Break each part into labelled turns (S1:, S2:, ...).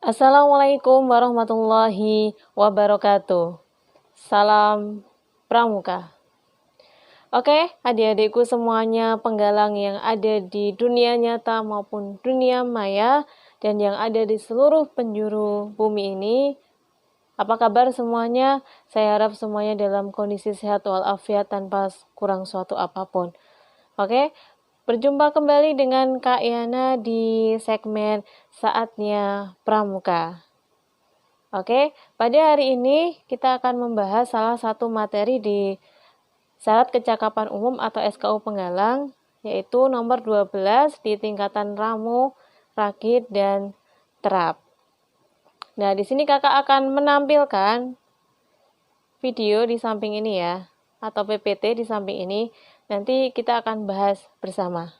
S1: Assalamualaikum warahmatullahi wabarakatuh. Salam Pramuka. Oke, adik-adikku semuanya penggalang yang ada di dunia nyata maupun dunia maya dan yang ada di seluruh penjuru bumi ini. Apa kabar semuanya? Saya harap semuanya dalam kondisi sehat walafiat tanpa kurang suatu apapun. Oke, berjumpa kembali dengan Kak Yana di segmen Saatnya Pramuka. Oke, pada hari ini kita akan membahas salah satu materi di Syarat Kecakapan Umum atau SKU Penggalang, yaitu nomor 12 di tingkatan ramu, rakit, dan terap. Nah, di sini kakak akan menampilkan video di samping ini ya, atau PPT di samping ini. Nanti kita akan bahas bersama.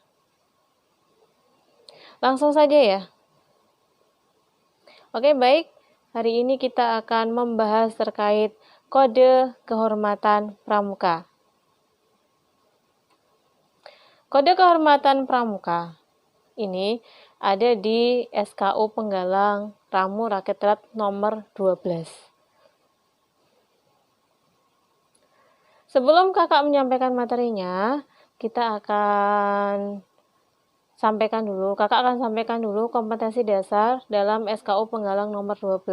S1: Langsung saja ya. Oke, baik. Hari ini kita akan membahas terkait kode kehormatan pramuka. Kode kehormatan pramuka ini ada di SKU Penggalang Ramu Rakit Terap nomor 12. Sebelum kakak menyampaikan materinya, kita akan kakak akan sampaikan dulu kompetensi dasar dalam SKU Penggalang nomor 12.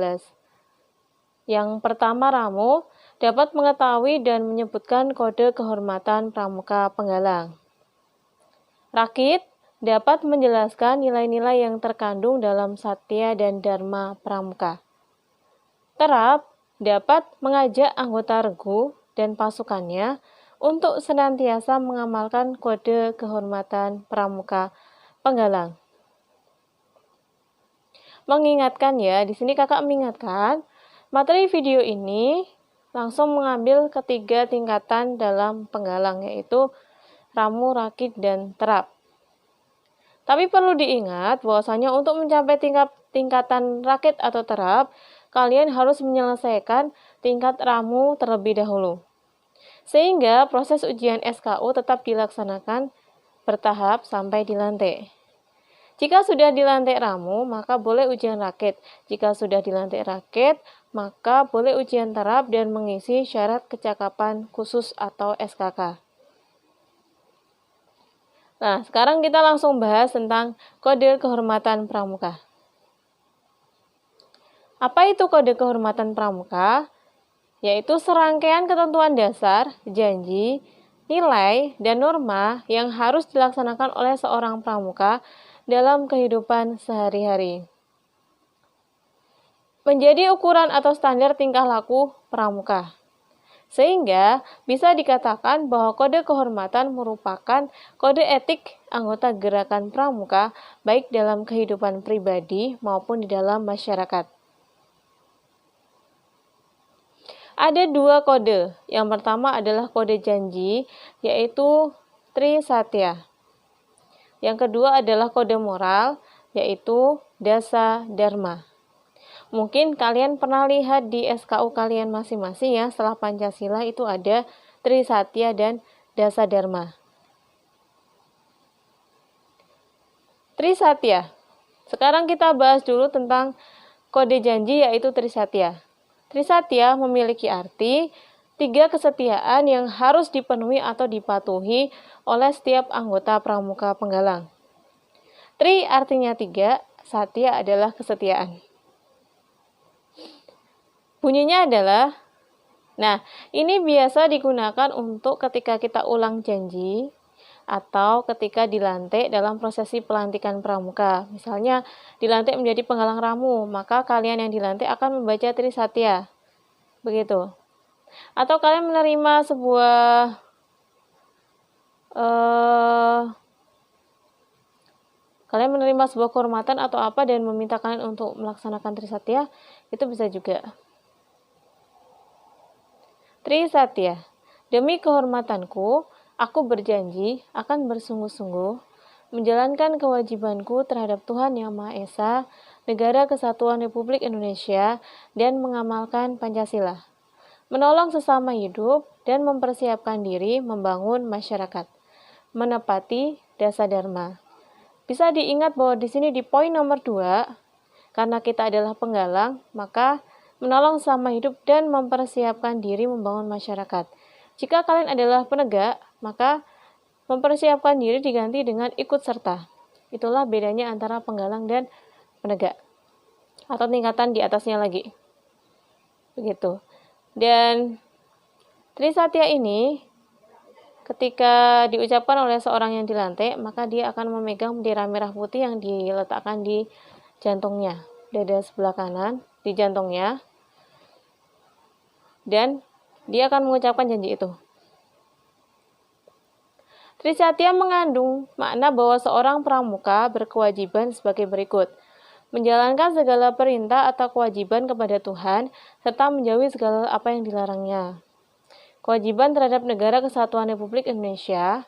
S1: Yang pertama, ramu dapat mengetahui dan menyebutkan kode kehormatan pramuka penggalang. Rakit dapat menjelaskan nilai-nilai yang terkandung dalam satya dan dharma pramuka. Terap dapat mengajak anggota regu dan pasukannya untuk senantiasa mengamalkan kode kehormatan pramuka penggalang. Mengingatkan ya, di sini kakak mengingatkan, materi video ini langsung mengambil ketiga tingkatan dalam penggalang, yaitu ramu, rakit, dan terap. Tapi perlu diingat bahwasanya untuk mencapai tingkatan rakit atau terap, kalian harus menyelesaikan tingkat ramu terlebih dahulu. Sehingga proses ujian SKU tetap dilaksanakan bertahap sampai dilantik. Jika sudah dilantik ramu, maka boleh ujian rakit. Jika sudah dilantik rakit, maka boleh ujian terap dan mengisi syarat kecakapan khusus atau SKK. Nah, sekarang kita langsung bahas tentang kode kehormatan pramuka. Apa itu kode kehormatan pramuka? Yaitu serangkaian ketentuan dasar, janji, nilai, dan norma yang harus dilaksanakan oleh seorang pramuka dalam kehidupan sehari-hari. Menjadi ukuran atau standar tingkah laku pramuka. Sehingga bisa dikatakan bahwa kode kehormatan merupakan kode etik anggota gerakan pramuka baik dalam kehidupan pribadi maupun di dalam masyarakat. Ada dua kode. Yang pertama adalah kode janji, yaitu Trisatya. Yang kedua adalah kode moral, yaitu Dasa Dharma. Mungkin kalian pernah lihat di SKU kalian masing-masing ya, setelah Pancasila itu ada Trisatya dan Dasa Dharma. Trisatya. Sekarang kita bahas dulu tentang kode janji, yaitu Trisatya. Trisatya memiliki arti 3 kesetiaan yang harus dipenuhi atau dipatuhi oleh setiap anggota pramuka penggalang. Tri artinya 3, satya adalah kesetiaan. Bunyinya adalah, nah ini biasa digunakan untuk ketika kita ulang janji atau ketika dilantik dalam prosesi pelantikan pramuka. Misalnya dilantik menjadi penggalang ramu, maka kalian yang dilantik akan membaca Trisatya. Begitu. Atau kalian menerima sebuah kehormatan atau apa dan meminta kalian untuk melaksanakan Trisatya, itu bisa juga. Trisatya. Demi kehormatanku, aku berjanji akan bersungguh-sungguh menjalankan kewajibanku terhadap Tuhan Yang Maha Esa, Negara Kesatuan Republik Indonesia, dan mengamalkan Pancasila, menolong sesama hidup, dan mempersiapkan diri membangun masyarakat, menepati Dasa Dharma. Bisa diingat bahwa di sini di poin nomor 2, Karena kita adalah penggalang, maka menolong sama hidup dan mempersiapkan diri membangun masyarakat. Jika kalian adalah penegak, maka mempersiapkan diri diganti dengan ikut serta. Itulah bedanya antara penggalang dan penegak, atau tingkatan di atasnya lagi. Begitu. Dan Trisatya ini ketika diucapkan oleh seorang yang dilantik, maka dia akan memegang bendera merah putih yang diletakkan di jantungnya, dada sebelah kanan, di jantungnya, dan dia akan mengucapkan janji itu. Trisatya mengandung makna bahwa seorang pramuka berkewajiban sebagai berikut: menjalankan segala perintah atau kewajiban kepada Tuhan, serta menjauhi segala apa yang dilarangnya. Kewajiban terhadap Negara Kesatuan Republik Indonesia,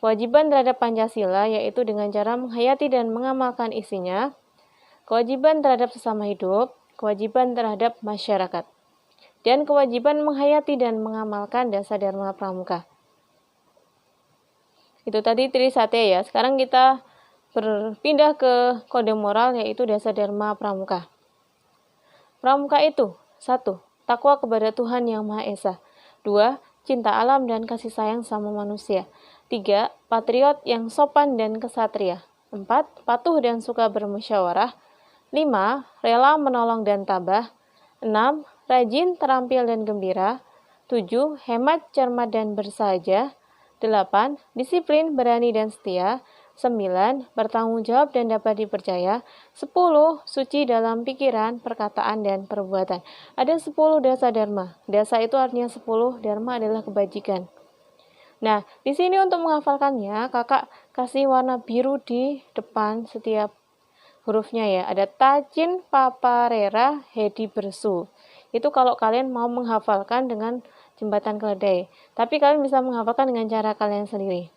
S1: kewajiban terhadap Pancasila, yaitu dengan cara menghayati dan mengamalkan isinya, kewajiban terhadap sesama hidup, kewajiban terhadap masyarakat, dan kewajiban menghayati dan mengamalkan dasar Dharma Pramuka. Itu tadi Trisatya ya. Sekarang kita berpindah ke kode moral, yaitu dasar Dharma Pramuka. Pramuka itu: 1. Takwa kepada Tuhan Yang Maha Esa. 2. Cinta alam dan kasih sayang sama manusia. 3. Patriot yang sopan dan kesatria. 4. Patuh dan suka bermusyawarah. 5. Rela menolong dan tabah. 6. Rajin, terampil dan gembira. 7. Hemat, cermat dan bersahaja. 8. Disiplin, berani dan setia. 9. Bertanggung jawab dan dapat dipercaya. 10. Suci dalam pikiran, perkataan, dan perbuatan. Ada 10 dasa dharma. Dasa itu artinya 10, dharma adalah kebajikan. Nah, di sini untuk menghafalkannya, kakak kasih warna biru di depan setiap hurufnya ya. Ada Tacin, Papa, Rera, Hedi, Bersu. Itu kalau kalian mau menghafalkan dengan jembatan keledai. Tapi kalian bisa menghafalkan dengan cara kalian sendiri.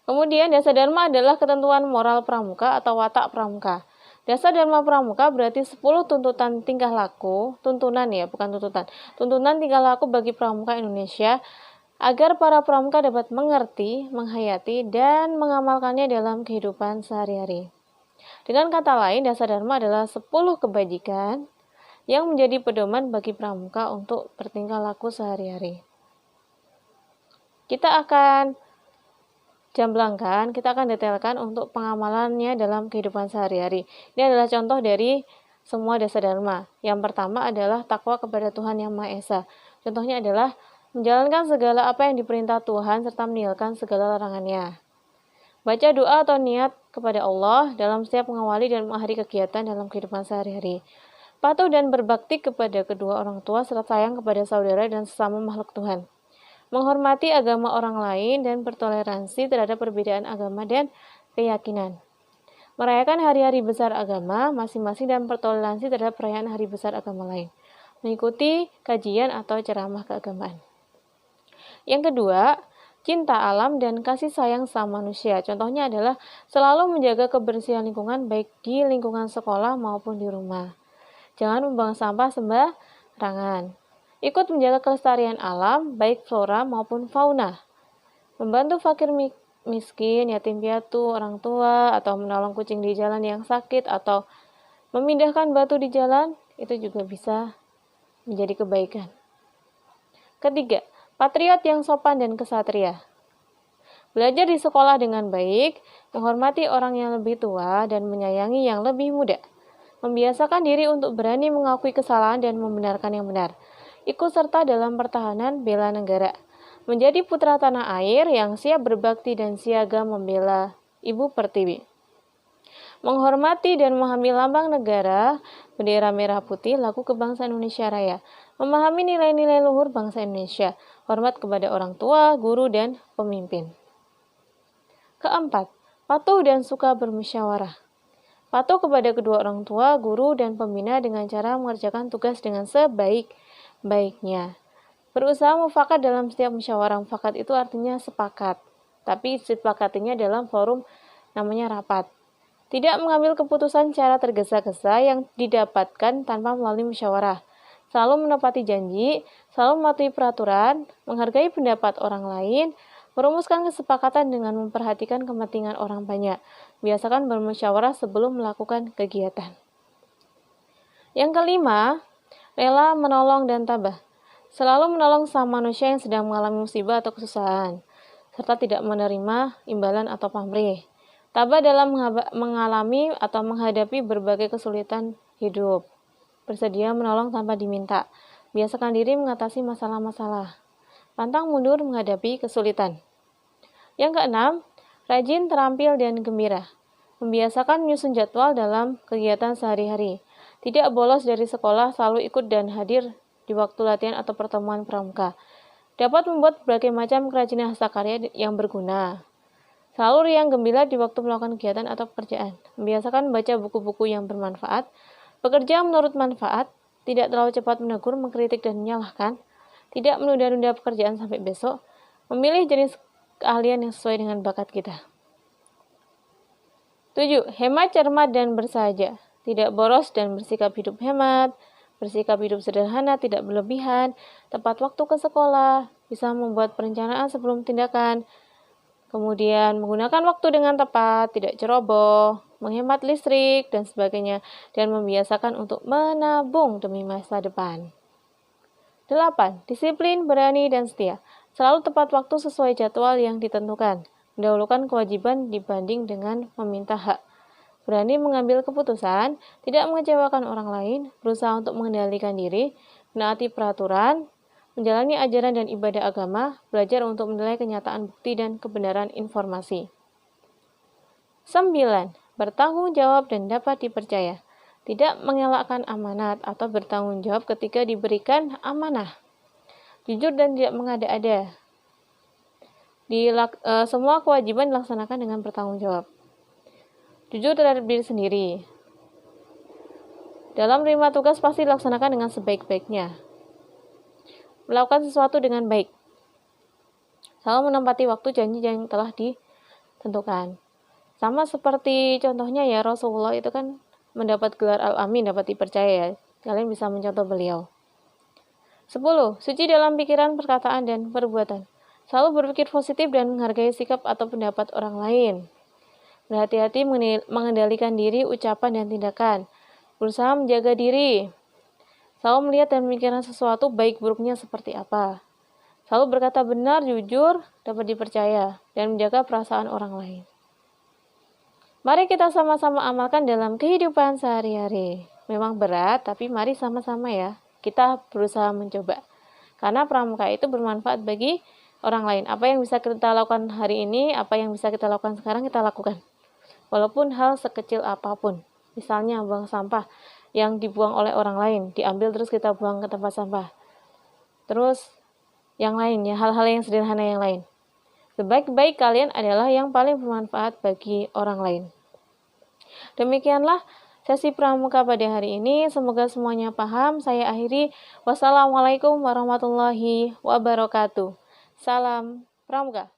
S1: Kemudian dasar dharma adalah ketentuan moral pramuka atau watak pramuka. Dasar dharma pramuka berarti 10 tuntutan tingkah laku, tuntunan ya, bukan tuntutan. Tuntunan tingkah laku bagi pramuka Indonesia agar para pramuka dapat mengerti, menghayati, dan mengamalkannya dalam kehidupan sehari-hari. Dengan kata lain, dasar dharma adalah 10 kebajikan yang menjadi pedoman bagi pramuka untuk bertingkah laku sehari-hari. Kita akan jamblangkan, kita akan detailkan untuk pengamalannya dalam kehidupan sehari-hari. Ini adalah contoh dari semua dasar dharma. Yang pertama adalah takwa kepada Tuhan Yang Maha Esa. Contohnya adalah menjalankan segala apa yang diperintah Tuhan serta meninggalkan segala larangannya. Baca doa atau niat kepada Allah dalam setiap mengawali dan mengakhiri kegiatan dalam kehidupan sehari-hari. Patuh dan berbakti kepada kedua orang tua serta sayang kepada saudara dan sesama makhluk Tuhan. Menghormati agama orang lain dan bertoleransi terhadap perbedaan agama dan keyakinan. Merayakan hari-hari besar agama masing-masing dan bertoleransi terhadap perayaan hari besar agama lain. Mengikuti kajian atau ceramah keagamaan. Yang kedua, cinta alam dan kasih sayang sama manusia. Contohnya adalah selalu menjaga kebersihan lingkungan baik di lingkungan sekolah maupun di rumah. Jangan membuang sampah sembarangan. Ikut menjaga kelestarian alam, baik flora maupun fauna. Membantu fakir miskin, yatim piatu, orang tua, atau menolong kucing di jalan yang sakit, atau memindahkan batu di jalan, itu juga bisa menjadi kebaikan. Ketiga, patriot yang sopan dan kesatria. Belajar di sekolah dengan baik, menghormati orang yang lebih tua, dan menyayangi yang lebih muda. Membiasakan diri untuk berani mengakui kesalahan dan membenarkan yang benar. Ikut serta dalam pertahanan bela negara. Menjadi putra tanah air yang siap berbakti dan siaga membela Ibu Pertiwi. Menghormati dan memahami lambang negara, bendera merah putih, lagu kebangsaan Indonesia Raya. Memahami nilai-nilai luhur bangsa Indonesia. Hormat kepada orang tua, guru, dan pemimpin. Keempat, patuh dan suka bermusyawarah. Patuh kepada kedua orang tua, guru, dan pembina dengan cara mengerjakan tugas dengan sebaik-baiknya. Berusaha mufakat dalam setiap musyawarah. Mufakat itu artinya sepakat, tapi disepakatinya dalam forum namanya rapat. Tidak mengambil keputusan secara tergesa-gesa yang didapatkan tanpa melalui musyawarah. Selalu menepati janji, selalu mematuhi peraturan, menghargai pendapat orang lain, Merumuskan kesepakatan dengan memperhatikan kepentingan orang banyak. Biasakan bermusyawarah sebelum melakukan kegiatan. Yang kelima, rela menolong dan tabah. Selalu menolong sama manusia yang sedang mengalami musibah atau kesusahan, serta tidak menerima imbalan atau pamrih. Tabah dalam mengalami atau menghadapi berbagai kesulitan hidup. Bersedia menolong tanpa diminta. Biasakan diri mengatasi masalah-masalah. Pantang mundur menghadapi kesulitan. Yang keenam, rajin, terampil, dan gembira. Membiasakan menyusun jadwal dalam kegiatan sehari-hari. Tidak bolos dari sekolah, selalu ikut dan hadir di waktu latihan atau pertemuan pramuka. Dapat membuat berbagai macam kerajinan hasta-karya yang berguna. Selalu riang gembira di waktu melakukan kegiatan atau pekerjaan. Membiasakan membaca buku-buku yang bermanfaat. Bekerja menurut manfaat. Tidak terlalu cepat menegur, mengkritik, dan menyalahkan. Tidak menunda-nunda pekerjaan sampai besok. Memilih jenis keahlian yang sesuai dengan bakat kita. 7. Hemat, cermat, dan bersahaja. Tidak boros dan bersikap hidup hemat, bersikap hidup sederhana, tidak berlebihan, tepat waktu ke sekolah, bisa membuat perencanaan sebelum tindakan, kemudian menggunakan waktu dengan tepat, tidak ceroboh, menghemat listrik, dan sebagainya, dan membiasakan untuk menabung demi masa depan. 8. Disiplin, berani, dan setia. Selalu tepat waktu sesuai jadwal yang ditentukan. Mendahulukan kewajiban dibanding dengan meminta hak. Berani mengambil keputusan, tidak mengecewakan orang lain, berusaha untuk mengendalikan diri, menaati peraturan, menjalani ajaran dan ibadah agama, belajar untuk menilai kenyataan bukti dan kebenaran informasi. 9. Bertanggung jawab dan dapat dipercaya. Tidak mengelakkan amanat atau bertanggung jawab ketika diberikan amanah. Jujur dan tidak mengada-ada. Semua kewajiban dilaksanakan dengan bertanggung jawab. Jujur terhadap diri sendiri. Dalam menerima tugas pasti dilaksanakan dengan sebaik-baiknya. Melakukan sesuatu dengan baik. Selalu menempati waktu janji yang telah ditentukan. Sama seperti contohnya ya, Rasulullah itu kan mendapat gelar Al-Amin, dapat dipercaya ya. Kalian bisa mencontoh beliau. 10. Suci dalam pikiran, perkataan, dan perbuatan. Selalu berpikir positif dan menghargai sikap atau pendapat orang lain. Berhati-hati mengendalikan diri, ucapan, dan tindakan. Berusaha menjaga diri. Selalu melihat dan memikirkan sesuatu baik buruknya seperti apa. Selalu berkata benar, jujur, dapat dipercaya, dan menjaga perasaan orang lain. Mari kita sama-sama amalkan dalam kehidupan sehari-hari. Memang berat, tapi mari sama-sama ya. Kita berusaha mencoba. Karena pramuka itu bermanfaat bagi orang lain. Apa yang bisa kita lakukan hari ini, apa yang bisa kita lakukan sekarang, kita lakukan. Walaupun hal sekecil apapun. Misalnya buang sampah yang dibuang oleh orang lain, diambil terus kita buang ke tempat sampah. Terus yang lainnya, hal-hal yang sederhana yang lain. Sebaik-baik kalian adalah yang paling bermanfaat bagi orang lain. Demikianlah sesi pramuka pada hari ini. Semoga semuanya paham. Saya akhiri. Wassalamualaikum warahmatullahi wabarakatuh. Salam pramuka.